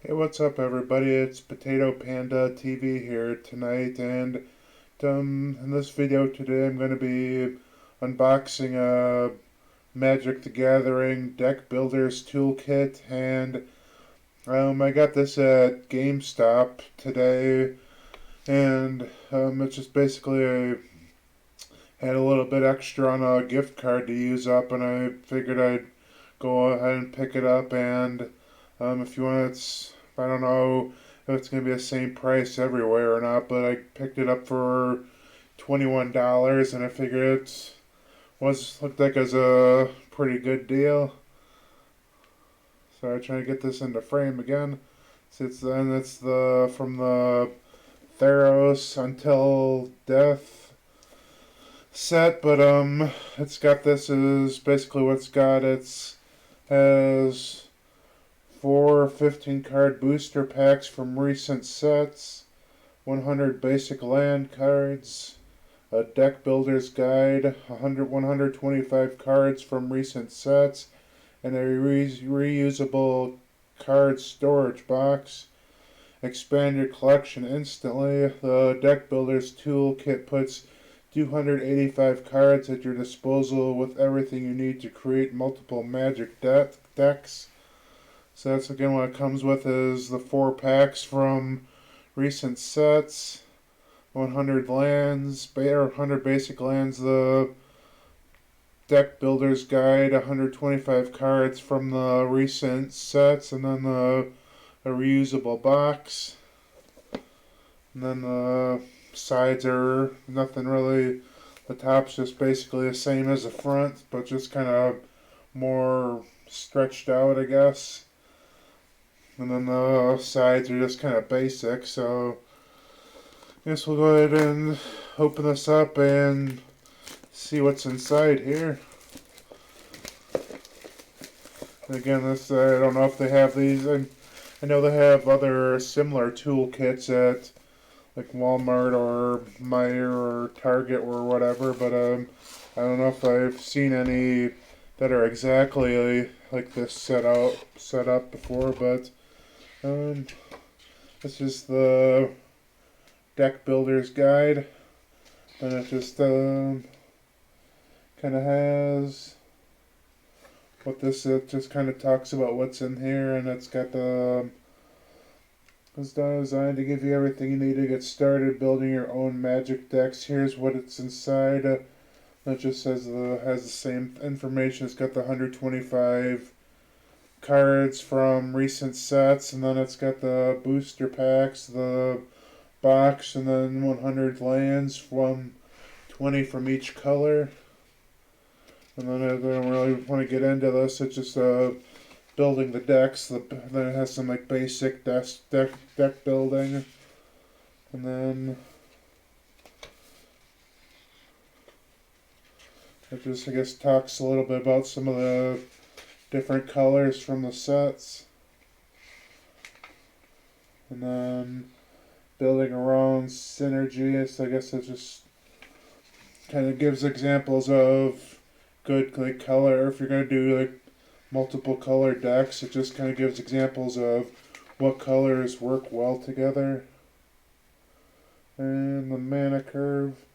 Hey, what's up, everybody? It's Potato Panda TV here tonight, and in this video today, I'm going to be unboxing a Magic the Gathering Deck Builders Toolkit, and I got this at GameStop today, and it's just basically had a little bit extra on a gift card to use up, and I figured I'd go ahead and pick it up, and if you want, I don't know if it's going to be the same price everywhere or not, but I picked it up for $21, and I figured looked like it was a pretty good deal. So I'm trying to get this into frame again. So it's the from the Theros Until Death set, but it's got this is basically what's got has four 15 card booster packs from recent sets, 100 basic land cards, a deck builder's guide, 125 cards from recent sets, and a reusable card storage box. Expand your collection instantly. The Deck Builder's Toolkit puts 285 cards at your disposal with everything you need to create multiple magic decks. So that's again what it comes with is the four packs from recent sets, 100 lands, or 100 basic lands, the Deck Builder's Guide, 125 cards from the recent sets, and then a reusable box. And then the sides are nothing really. The top's just basically the same as the front, but just kind of more stretched out, I guess. And then the sides are just kind of basic, so I guess we'll go ahead and open this up and see what's inside here. And again, I don't know if they have these. I know they have other similar toolkits at like Walmart or Meijer or Target or whatever, but I don't know if I've seen any that are exactly like this set up before, but this is the Deck Builder's Guide, and it just kind of has it just kind of talks about what's in here, and it's got it's designed to give you everything you need to get started building your own magic decks. Here's what it's inside. It just says has the same information. It's got the 125 cards from recent sets, and then it's got the booster packs, the box, and then 100 lands from 20 from each color. And then I don't really want to get into this. It's just building the decks. Then it has some like basic deck building, and then it just I guess talks a little bit about some of the different colors from the sets, and then building around synergy. So I guess it just kind of gives examples of good like color. If you're gonna do like multiple color decks, it just kind of gives examples of what colors work well together. And the mana curve.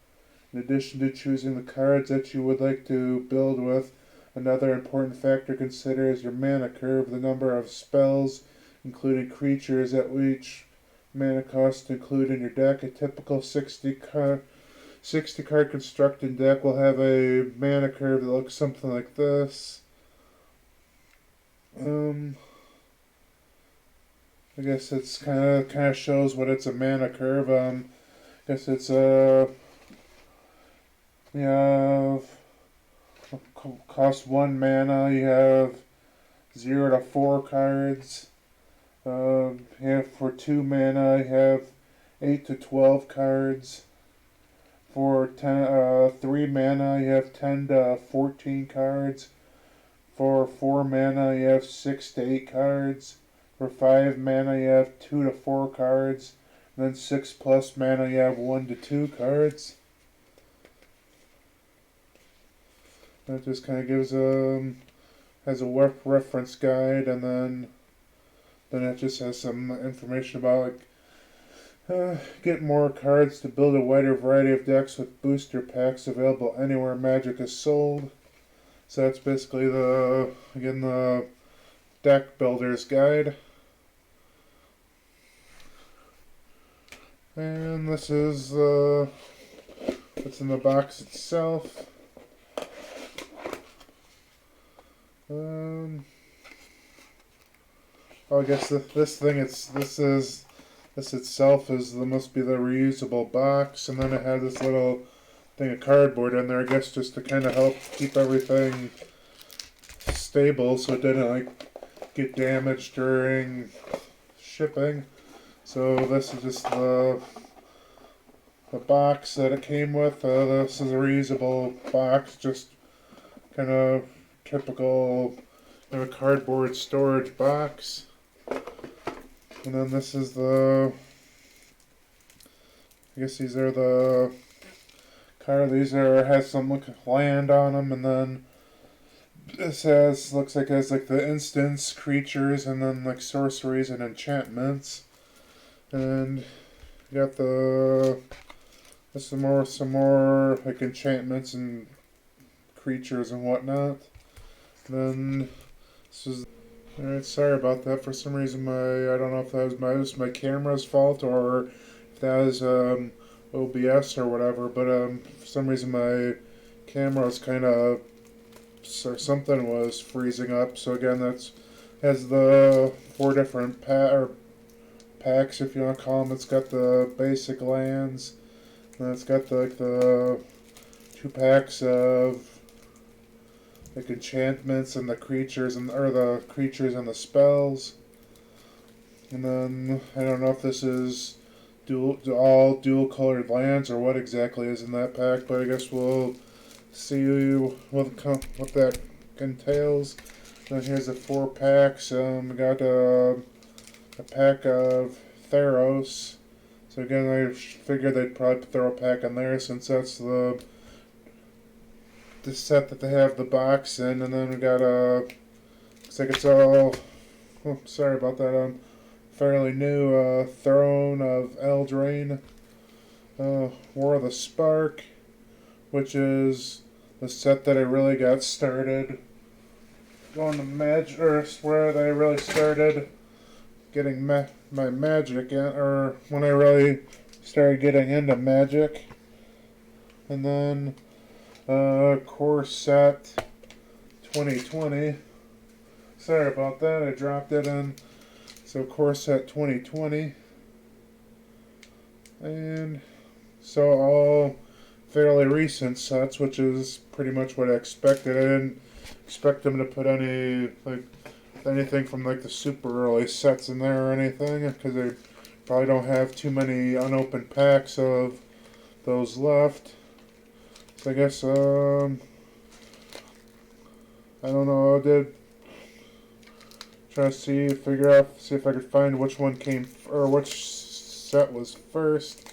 In addition to choosing the cards that you would like to build with, another important factor to consider is your mana curve, the number of spells, including creatures at which mana cost to include in your deck. A typical 60 card constructed deck will have a mana curve that looks something like this. I guess it's kind of shows what it's a mana curve. I guess it's you have cost 1 mana. You have 0 to 4 cards. You have for 2 mana. You have 8 to 12 cards. For 3 mana, you have 10 to 14 cards. For 4 mana, you have 6 to 8 cards. For 5 mana, you have 2 to 4 cards. And then 6 plus mana, you have 1 to 2 cards. That just kind of gives has a reference guide, and then Then it just has some information about get more cards to build a wider variety of decks with booster packs available anywhere Magic is sold. So that's basically the deck builder's guide. And this is what's in the box itself. I guess this itself must be the reusable box, and then it had this little thing of cardboard in there, I guess, just to kind of help keep everything stable so it didn't get damaged during shipping. So this is just the box that it came with. This is a reusable box, just kind of typical cardboard storage box. And then this is I guess these are the has some land on them, and then this looks like it has the instants, creatures, and then sorceries and enchantments. And you got some more enchantments and creatures and whatnot. And then this is alright. Sorry about that. For some reason, I don't know if that was my camera's fault or if that was OBS or whatever. But for some reason, my camera was kind of or something was freezing up. So again, has the 4 different packs, if you want to call them. It's got the basic lands, and it's got the 2 packs of enchantments and the creatures and the spells. And then I don't know if this is all dual colored lands or what exactly is in that pack, but I guess we'll see what that entails. Then here's the 4 packs. We got a pack of Theros. So again, I figured they'd probably throw a pack in there since that's the set that they have the box in. And then we got looks like it's all, sorry about that, fairly new Throne of Eldraine, War of the Spark, which is the set that I really got started going to Magic, or where I really started getting my Magic in, or when I really started getting into Magic. And then core set 2020. Sorry about that, I dropped it in. So core set 2020. And so all fairly recent sets, which is pretty much what I expected. I didn't expect them to put anything from the super early sets in there or anything, because they probably don't have too many unopened packs of those left. So I guess I don't know. I did try to see if I could find which one or which set was first.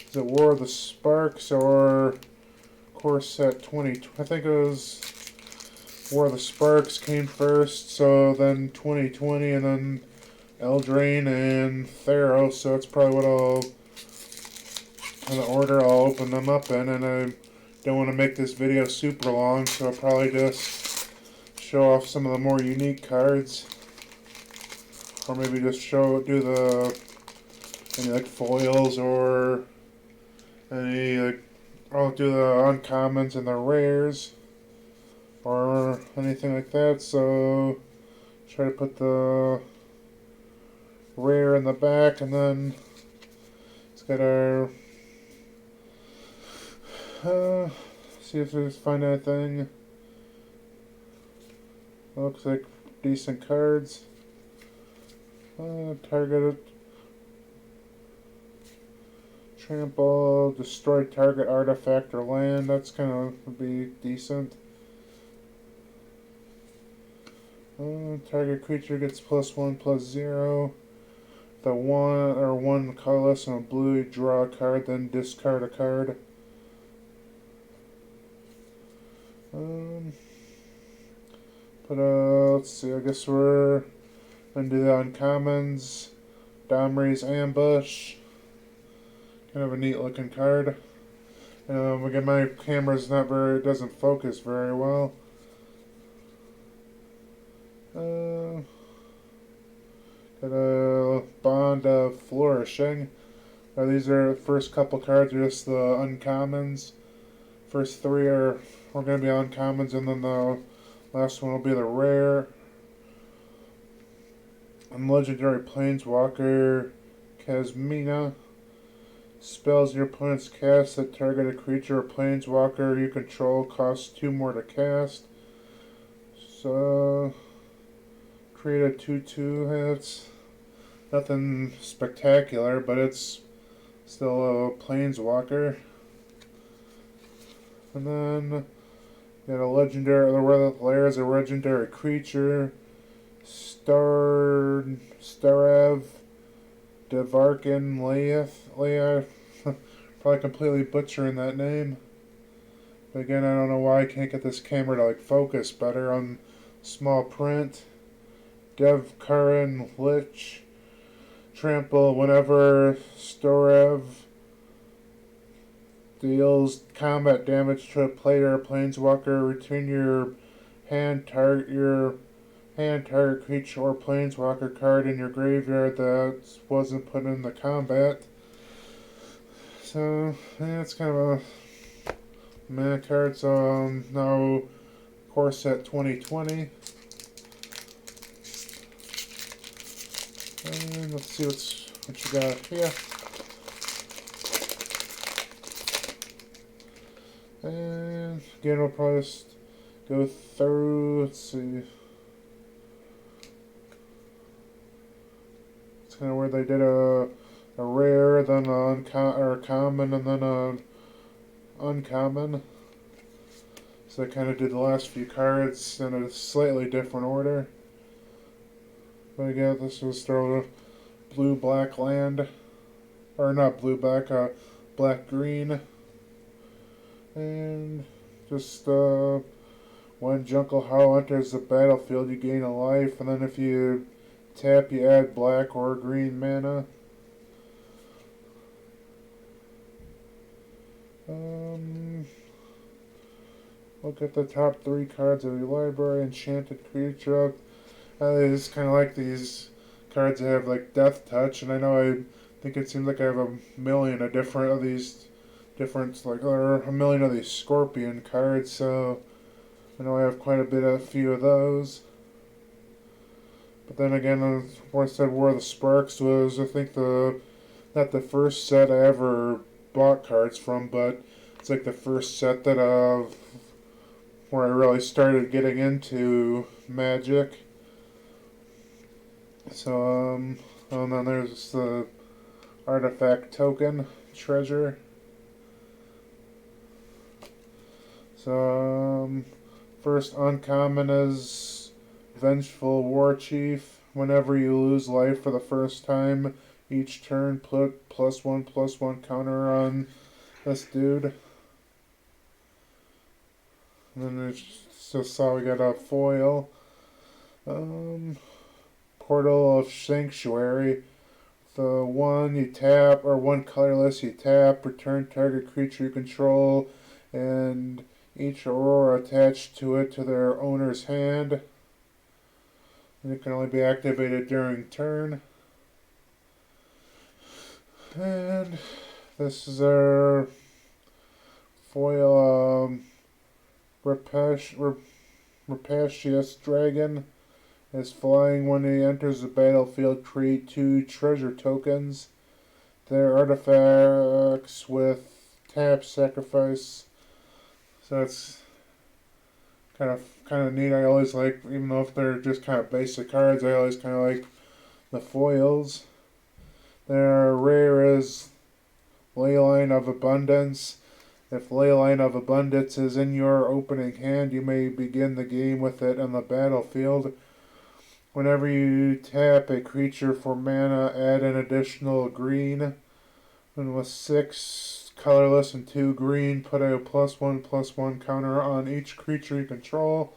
Is it War of the Sparks or Core Set 20? I think it was War of the Sparks came first, so then 2020, and then Eldraine and Theros. So it's probably in the order I'll open them up in. And I don't want to make this video super long, so I'll probably just show off some of the more unique cards, or maybe just do any foils or any I'll do the uncommons and the rares or anything like that. So try to put the rare in the back, and then it's got our see if we find anything. Looks like decent cards. Targeted trample, destroy target artifact or land. That's kind of would be decent. Target creature gets +1/+0. The one colorless and a blue, you draw a card, then discard a card. But let's see. I guess we're Then do the uncommons. Domri's Ambush. Kind of a neat looking card. Again, my camera's not very, it doesn't focus very well. Got a Bond of Flourishing. These are the first couple cards are just the uncommons. First three are going to be uncommons, and then the last one will be the rare. And legendary Planeswalker Casmina. Spells your opponent's cast that target a creature or planeswalker you control costs 2 more to cast. So create a 2/2. It's nothing spectacular, but it's still a planeswalker. And then got a legendary. The lair is a legendary creature. Starev Devarkin Leia. Probably completely butchering that name. But again, I don't know why I can't get this camera to focus better on small print. Dev Karin Lich. Trample whenever Starev deals combat damage to a player or planeswalker, return your hand target creature or planeswalker card in your graveyard that wasn't put in the combat. So yeah, it's kind of a mana card. So now core set 2020. And let's see what you got here. And again, we'll probably just go through. Let's see. It's kind of where they did a rare, then a common, and then a uncommon. So they kind of did the last few cards in a slightly different order. But again, this was throw blue-black land, or not blue-black, black-green. And just when Jungle Howl enters the battlefield, you gain a life, and then if you tap, you add black or green mana. Look at the top 3 cards of your library. Enchanted Creature. I just kind of like these cards that have Death Touch, and I think it seems like I have a million of different of these. Or a million of these Scorpion cards, so I know I have quite a few of those. But then again, what I said War of the Sparks was, I think not the first set I ever bought cards from, but it's the first set that where I really started getting into Magic. So, and then there's the Artifact Token Treasure. So, first uncommon is Vengeful War Chief. Whenever you lose life for the first time each turn, put +1/+1 counter on this dude. And then there's just saw we got a foil. Portal of Sanctuary. The one you tap, or one colorless you tap, return target creature you control, and each aurora attached to it to their owner's hand. And it can only be activated during turn. And this is our foil Rapacious Dragon. Is flying when he enters the battlefield. Create 2 treasure tokens. They're artifacts with tap sacrifice. So that's kind of neat. I always even though if they're just kind of basic cards, I always kind of like the foils. Their rare is Leyline of Abundance. If Leyline of Abundance is in your opening hand, you may begin the game with it on the battlefield. Whenever you tap a creature for mana, add an additional green. And with 6 colorless and 2 green, put a +1/+1 counter on each creature you control.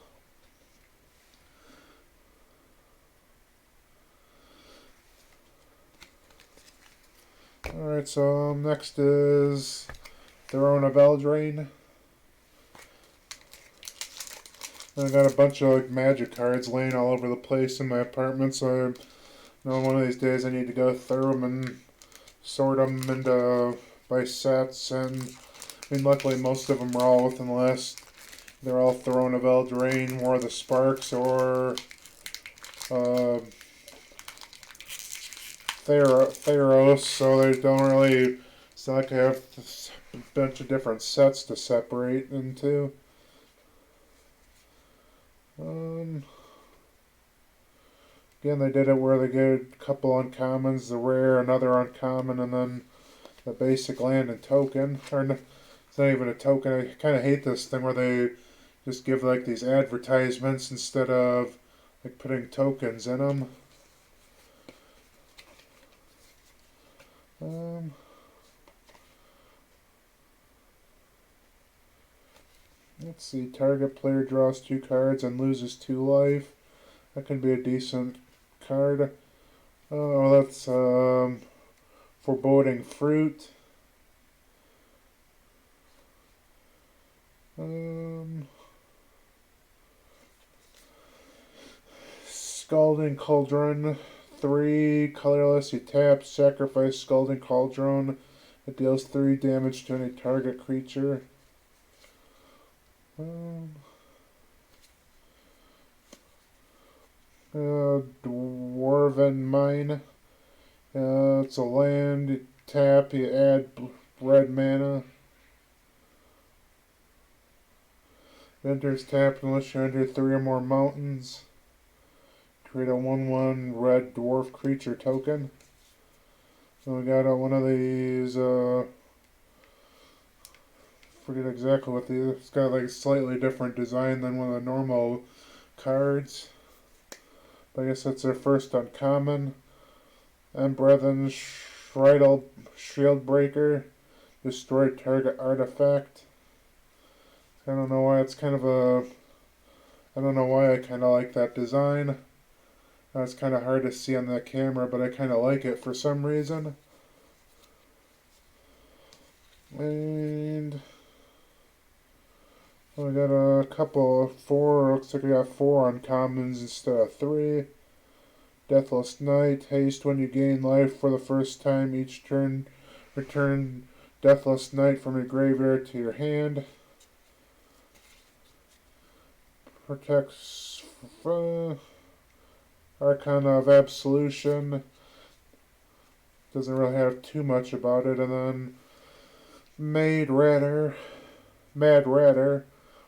Alright, so next is Thoreau Novella Drain. I got a bunch of like magic cards laying all over the place in my apartment, so I know one of these days I need to go through them and sort them into by sets. And I mean, luckily most of them are all within the last. They're all Thoreau Novella Drain, War of the Sparks, or Theros, so they don't really. It's not like I have a bunch of different sets to separate into. Again, they did it where they get a couple uncommons, the rare, another uncommon, and then the basic land and token. Or it's not even a token. I kind of hate this thing where they just give like these advertisements instead of like putting tokens in them. Let's see. Target player draws 2 cards and loses 2 life. That can be a decent card. Oh, that's Foreboding Fruit. Scalding Cauldron. 3 colorless. You tap, sacrifice Scalding Cauldron. It deals 3 damage to any target creature. Dwarven Mine. It's a land. You tap, you add red mana. It enters tapped unless you enter 3 or more mountains. Create a 1/1 red dwarf creature token. So we got one of these. Forget exactly what these. It's got like a slightly different design than one of the normal cards. But I guess that's their first uncommon. Embrethren Shield Breaker. Destroy target artifact. I don't know why it's kind of a. I don't know why I kind of like that design. It's kind of hard to see on that camera, but I kind of like it for some reason. And we got a couple of 4. Looks like we got 4 uncommons instead of 3. Deathless Knight. Haste when you gain life for the first time each turn. Return Deathless Knight from your graveyard to your hand. Protects Arcana of Absolution. Doesn't really have too much about it. And then Mad Ratter.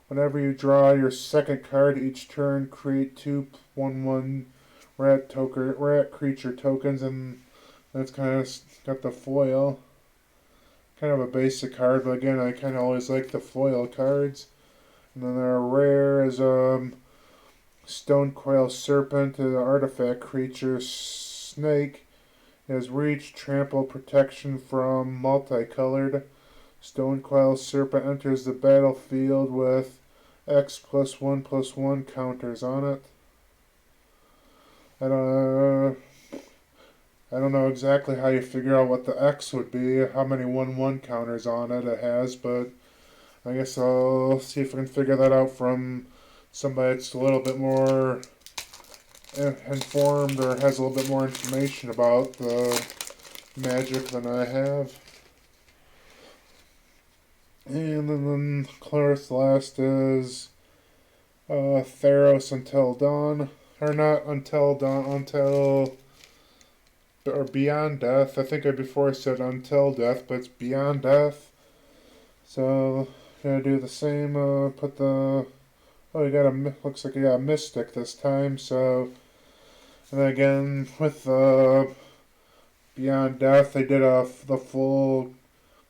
Whenever you draw your second card each turn, create 2 1/1 rat creature tokens, and that's kind of got the foil. Kind of a basic card, but again, I kind of always like the foil cards. And then our rare is Stonecoil Serpent, an artifact creature snake. It has reach, trample, protection from multicolored. Stonecoil Serpent enters the battlefield with X+1/+1 counters on it. I don't know exactly how you figure out what the X would be, how many 1/1 counters on it has, but I guess I'll see if I can figure that out from somebody that's a little bit more informed or has a little bit more information about the magic than I have. And then, of course, last is Theros Until Dawn. Or not Until Dawn, or Beyond Death. I think before I said Until Death, but it's Beyond Death. So, gonna do the same, put the... Oh, you got looks like you got a Mystic this time, so... And then again, with Beyond Death, they did the full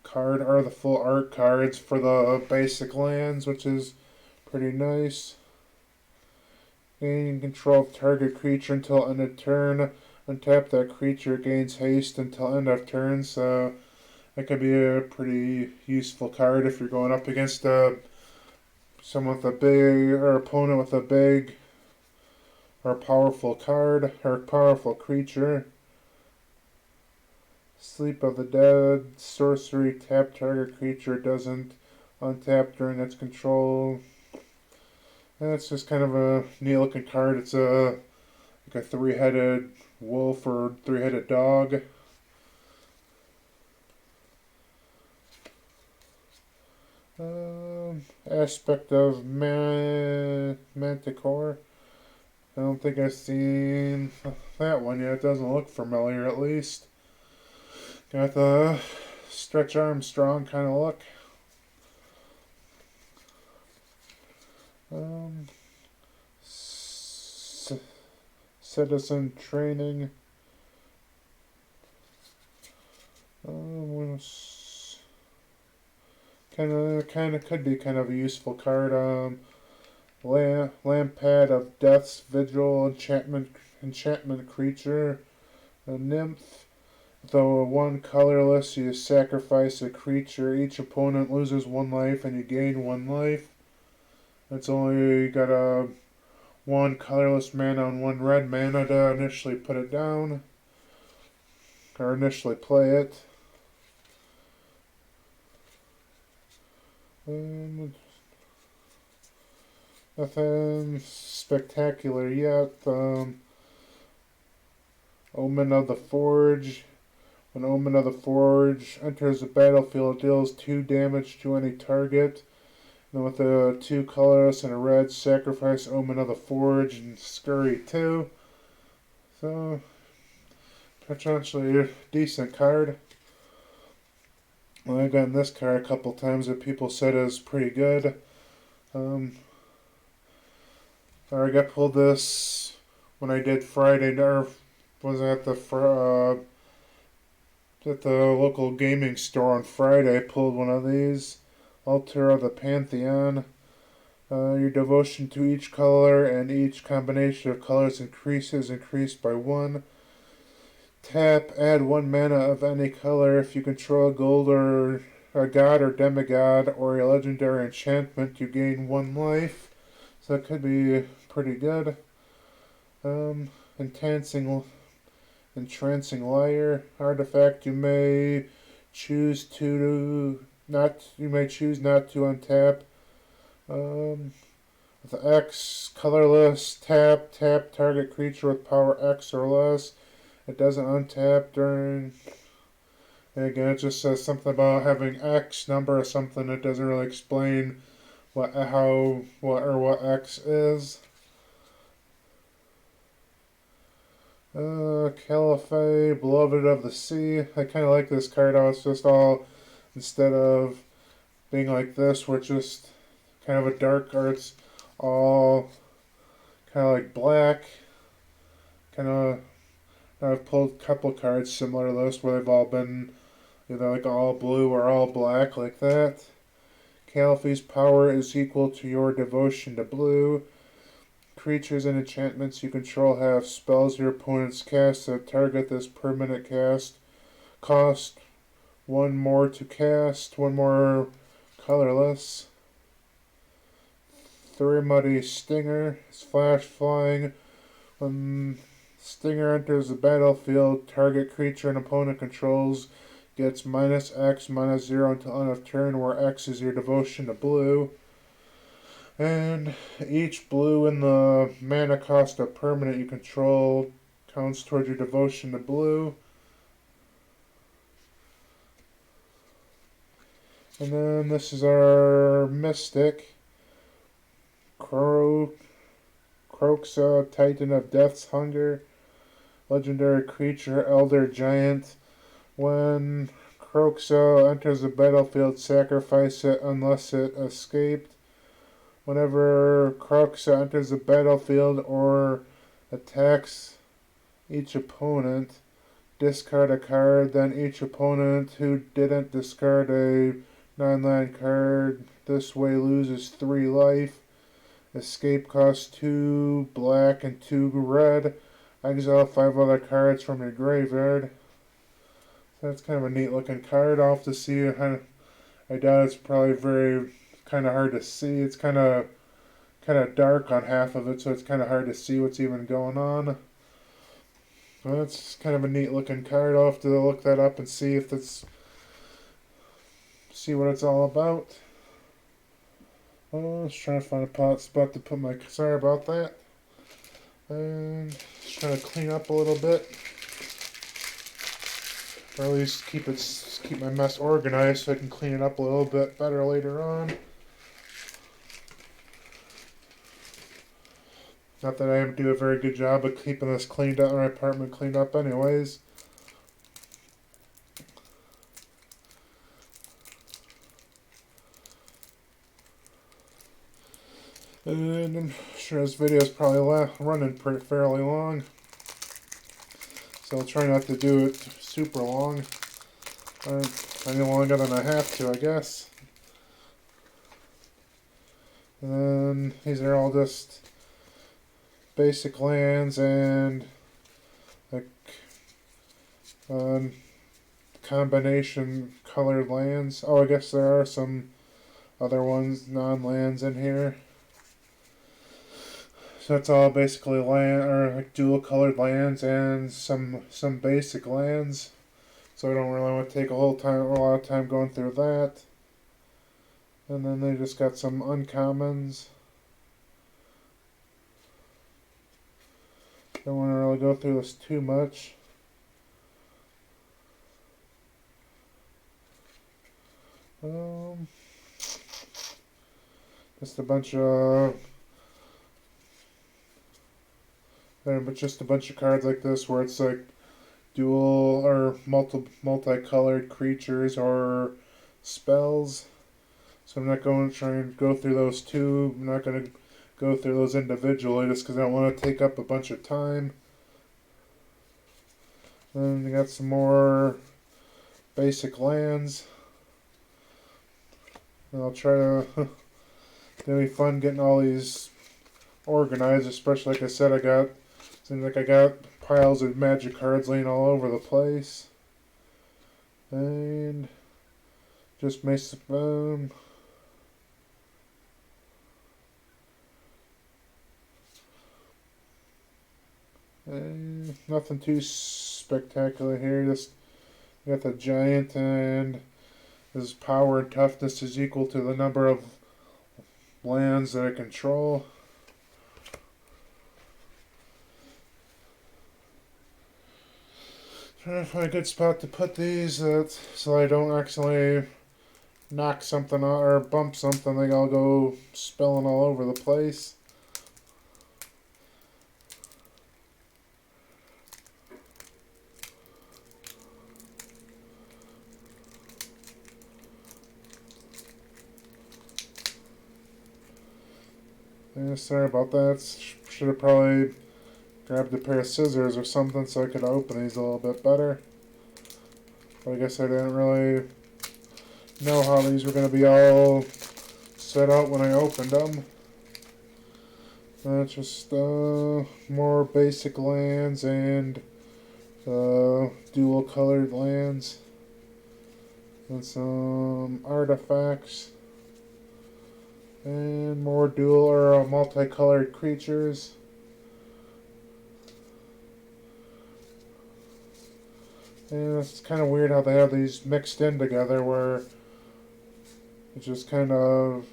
card, or the full art cards for the basic lands, which is pretty nice. Gain control of target creature until end of turn. Untap that creature, gains haste until end of turn, so that could be a pretty useful card if you're going up against someone with a big, or opponent with a big or powerful card, or powerful creature. Sleep of the Dead, sorcery, tap target creature doesn't untap during its control. And it's just kind of a neat looking card. It's like a three-headed wolf or three-headed dog. Aspect of Manticore. I don't think I've seen that one yet. It doesn't look familiar, at least. Got the Stretch Armstrong kind of look. Citizen training. Kind of could be kind of a useful card. Lampad of Death's Vigil, enchantment creature, a nymph. Though one colorless, you sacrifice a creature. Each opponent loses 1 life, and you gain 1 life. It's only you got a 1 colorless mana and 1 red mana to initially put it down, or initially play it. Nothing spectacular yet. Omen of the Forge. When Omen of the Forge enters the battlefield, it deals 2 damage to any target. And with a 2 colorless and a red, sacrifice Omen of the Forge and scurry 2. So, potentially a decent card. Well, I've gotten this card a couple times that people said is pretty good. I got pulled this when I did Friday, or was at the local gaming store on Friday. I pulled one of these. Altar of the Pantheon. Your devotion to each color and each combination of colors increased by 1. Tap, add 1 mana of any color. If you control a gold or a god or demigod or a legendary enchantment, you gain 1 life. So that could be pretty good. Entrancing Liar. Artifact you may choose not to untap. With X, colorless, tap target creature with power X or less. It doesn't untap during. And again, it just says something about having X number or something. It doesn't really explain what X is. Caliphate, Beloved of the Sea. I kind of like this card how it's just all, instead of being like this, where it's just kind of a dark, or it's all kind of like black. Kind of, I've pulled a couple cards similar to this where they've all been either like all blue or all black, like that. Caliphate's power is equal to your devotion to blue. Creatures and enchantments you control have spells your opponents cast that target this permanent cast. Cost 1 more to cast, 1 more colorless. Muddy Stinger is flash flying. When Stinger enters the battlefield, target creature an opponent controls gets -X, -0 until end of turn, where X is your devotion to blue. And each blue in the mana cost of permanent you control counts towards your devotion to blue. And then this is our Mystic. Croxa, Titan of Death's Hunger. Legendary creature, Elder Giant. When Croxa enters the battlefield, sacrifice it unless it escaped. Whenever Croxa enters the battlefield or attacks each opponent, discard a card, then each opponent who didn't discard a non-land card this way loses 3 life. Escape costs 2 black and 2 red. Exile 5 other cards from your graveyard. So that's kind of a neat looking card. I'll have to see. I doubt it's probably very kind of hard to see. It's kind of dark on half of it, so it's kind of hard to see what's even going on. Well, that's kind of a neat looking card. I'll have to look that up and see if see what it's all about. Oh, I was trying to find a spot to put my. Sorry about that. And just trying to clean up a little bit, or at least keep my mess organized so I can clean it up a little bit better later on. Not that I do a very good job of keeping this cleaned up, my apartment cleaned up, anyways. And I'm sure this video is probably running fairly long, so I'll try not to do it super long, or any longer than I have to, I guess. And then these are all just basic lands and like combination colored lands. Oh, I guess there are some other ones, non-lands in here. So it's all basically land or like dual colored lands and some basic lands. So I don't really want to take a lot of time going through that. And then they just got some uncommons. Don't want to really go through this too much. Just a bunch of just a bunch of cards like this where it's like dual or multicolored creatures or spells. So I'm not going to try and go through those two. I'm not going to go through those individually just because I don't want to take up a bunch of time. Then we got some more basic lands. And I'll try to. It's gonna be fun getting all these organized, especially like I said, seems like I got piles of magic cards laying all over the place. And just make some nothing too spectacular here. Just got the giant, and his power and toughness is equal to the number of lands that I control. Trying to find a good spot to put these so I don't accidentally knock something out or bump something. Like I'll go spilling all over the place. Yeah, sorry about that. Should have probably grabbed a pair of scissors or something so I could open these a little bit better. But I guess I didn't really know how these were going to be all set out when I opened them. That's just more basic lands and dual colored lands. And some artifacts. And more dual or multicolored creatures. And it's kind of weird how they have these mixed in together where it's just kind of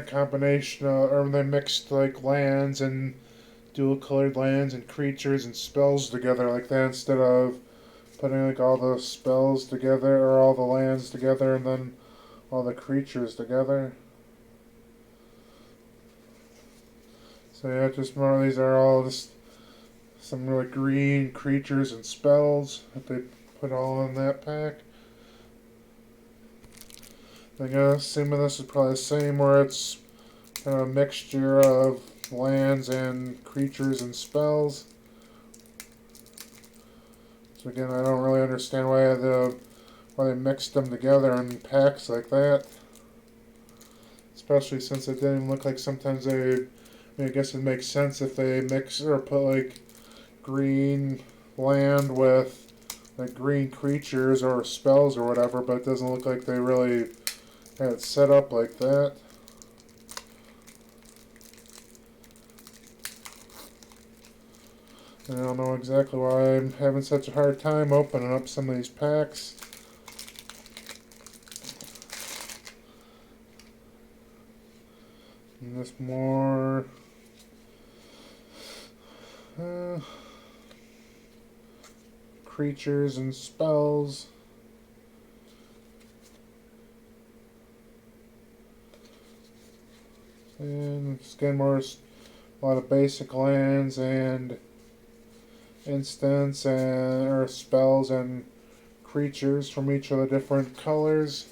combination or they mixed like lands and dual colored lands and creatures and spells together like that instead of putting like all the spells together or all the lands together and then all the creatures together. So yeah, just more of these are all just some really green creatures and spells that they put all in that pack. I guess assuming this is probably the same where it's kind of a mixture of lands and creatures and spells. So again, I don't really understand why they mixed them together in packs like that. Especially since it didn't look like sometimes I guess it makes sense if they mix or put like green land with like green creatures or spells or whatever, but it doesn't look like they really had it set up like that. I don't know exactly why I'm having such a hard time opening up some of these packs. And this more creatures and spells. And it's getting more, a lot of basic lands and instants and or spells and creatures from each of the different colors.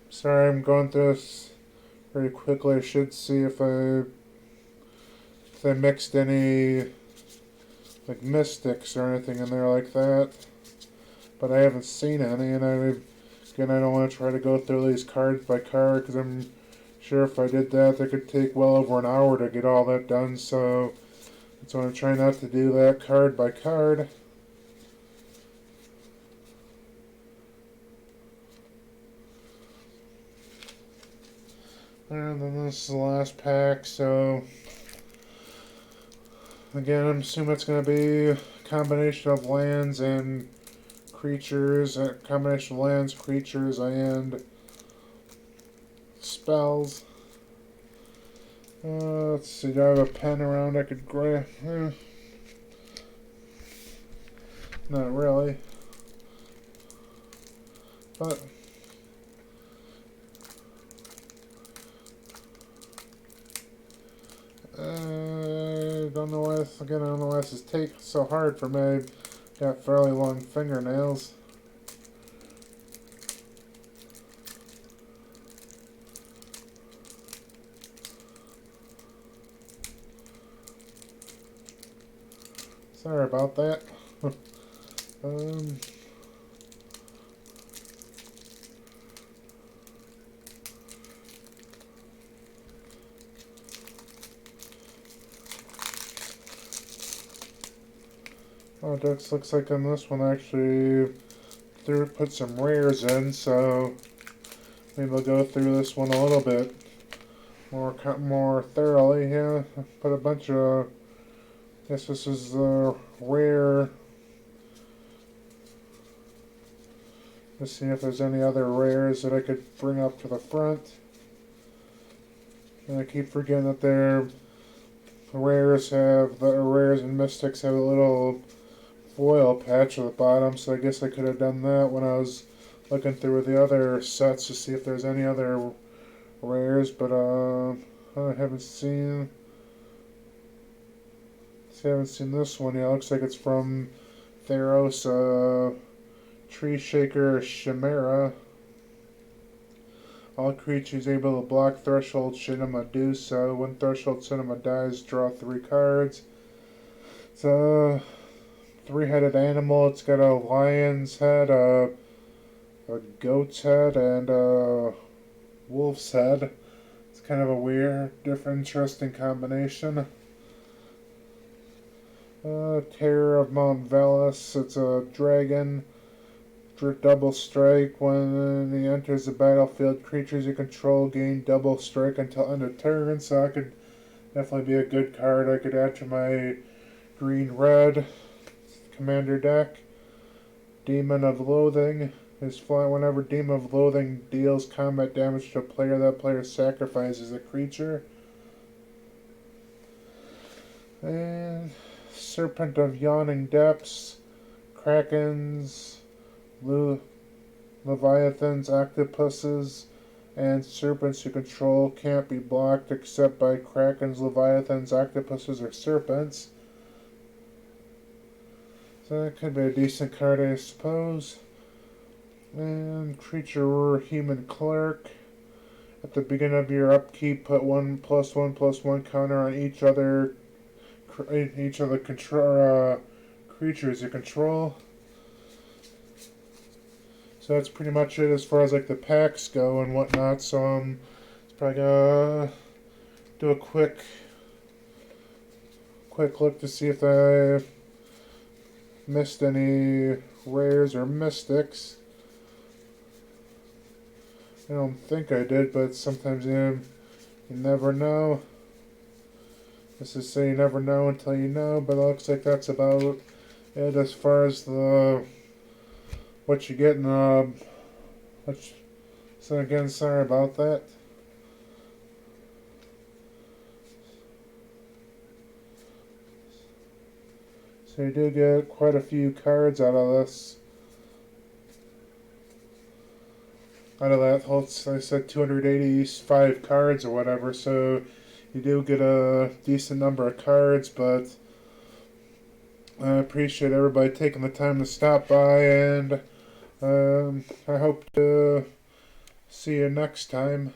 Sorry, I'm going through this very quickly. I should see if they mixed any like mystics or anything in there like that, but I haven't seen any. And I don't want to try to go through these cards by card because I'm sure if I did that, it could take well over an hour to get all that done. So that's why I'm trying not to do that card by card. And then this is the last pack, so again, I'm assuming it's going to be a combination of lands and creatures, a combination of lands, creatures, and spells. Let's see, do I have a pen around I could grab? Not really. But I don't know why this, again, I don't know why this is taking so hard for me. I've got fairly long fingernails. Sorry about that. Oh, it looks like on this one actually put some rares in, so maybe we'll go through this one a little bit more thoroughly. Yeah, put a bunch of. Guess this is the rare. Let's see if there's any other rares that I could bring up to the front. And I keep forgetting that the rares and mystics have a little foil patch at the bottom, so I guess I could have done that when I was looking through the other sets to see if there's any other rares, but I haven't seen this one yet. Looks like it's from Theros, Tree Shaker Chimera. All creatures able to block threshold cinema do so. When threshold cinema dies, draw 3 cards. It's a 3-headed animal. It's got a lion's head, a goat's head, and a wolf's head. It's kind of a weird, different, interesting combination. Terror of Mount Velas. It's a dragon. Double strike. When he enters the battlefield, creatures you control gain double strike until end of turn. So that could definitely be a good card I could add to my green-red commander deck. Demon of Loathing. Whenever Demon of Loathing deals combat damage to a player, that player sacrifices a creature. And Serpent of Yawning Depths. Krakens, Leviathans, octopuses, and serpents you control can't be blocked except by Krakens, Leviathans, octopuses, or serpents. So that could be a decent card, I suppose. And Creature Human Cleric. At the beginning of your upkeep, put 1+1/+1 counter on each of the creatures you control. So that's pretty much it as far as like the packs go and whatnot. So it's probably gonna do a quick look to see if I missed any rares or mystics. I don't think I did, but sometimes you never know. This is so you never know until you know, but it looks like that's about it as far as the what you get in the. So again, sorry about that. So you do get quite a few cards out of this. Out of that whole, I said 285 cards or whatever, so you do get a decent number of cards, but I appreciate everybody taking the time to stop by, and I hope to see you next time.